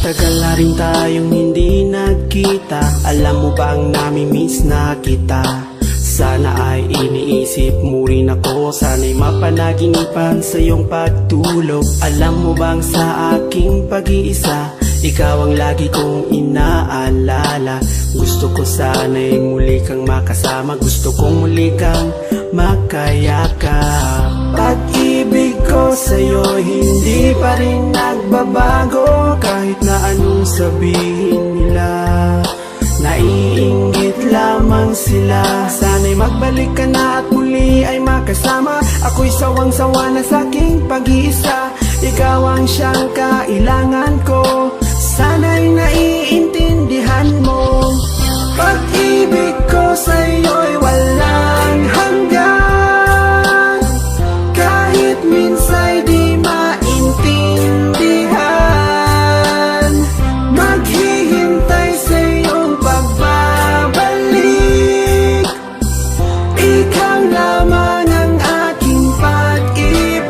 Matagal na rin tayong hindi nagkita. Alam mo bang nami-miss na kita? Sana ay iniisip mo rin ako. Sana'y mapanaginipan sa iyong pagtulog. Alam mo bang sa aking pag-iisa, ikaw ang lagi kong inaalala. Gusto ko sana'y muli kang makasama. Gusto kong muli kang makayakap. Pag-ibig ko sa'yo hindi pa rin nagbabago. Kahit na anong sabihin nila, naiinggit lamang sila. Sana'y magbalik ka na at muli ay makasama. Ako'y sawang-sawa na sa'king pag-iisa. Ikaw ang siyang kailangan ko. Sana'y naiintindihan mo. Pag-ibig ko sa'yo'y walang hanggan. Kahit minsa'y di maintindihan, maghihintay sa iyong pagbabalik. Ikaw lamang ang aking pag-ibig.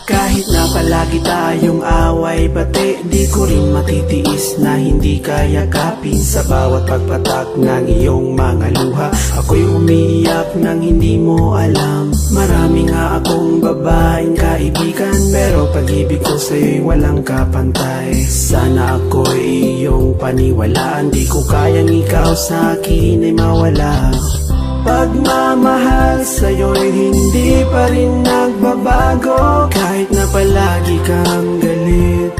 Kahit na palagi tayong away bati, di ko rin matitiis na hindi ka yakapin. Sa bawat pagpatak ng iyong mga luha, ako'y umiiyak nang hindi mo alam. Marami nga akong babaeng kaibigan, pero pag-ibig ko sa'yo'y walang kapantay. Sana ako'y iyong paniwalaan. Di ko kayang ikaw sa akin ay mawala. Pagmamahal sa'yo'y hindi pa rin nagbabago. Kahit na palagi kang galit,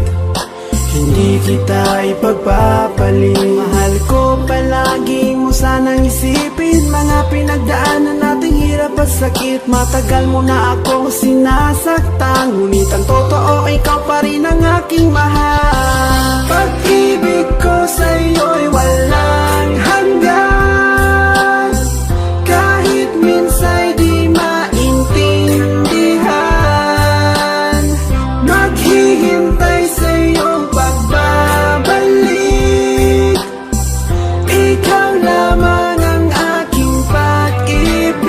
hindi kita ipagpapalit. Mahal ko palagi mo sanang isipin mga pinagdaanan nating hirap at sakit. Matagal mo na akong sinasaktan, ngunit ang totoo ikaw pa rin ang aking mahal. Pag-ibig ko sa'yo'y walang hanggan. Kahit minsa'y di maintindihan, maghihintay sa iyong pagbabalik. Ikaw lamang ang aking pag-ibig.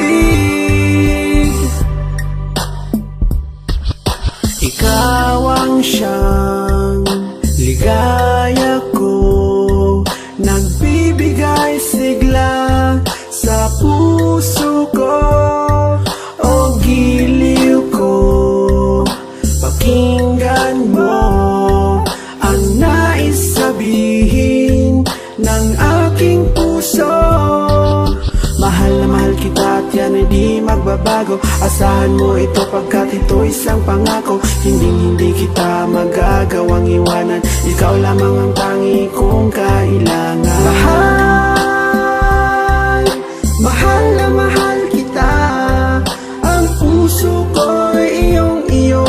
Ikaw ang siyang ligaya ko, nagbibigay sigla sa puso ko. O giliw ko, pakinggan mo ang nais sabihin ng aking puso. Mahal na mahal kita at yan ay di magbabago. Asahan mo ito pagkat ito isang pangako. Hindi kita magagawang iwanan. Ikaw lamang ang tangi kong kailangan. Mahal na mahal kita. Ang puso ko'y iyong iyo.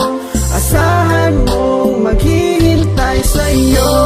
Asahan mong maghihintay sa iyo.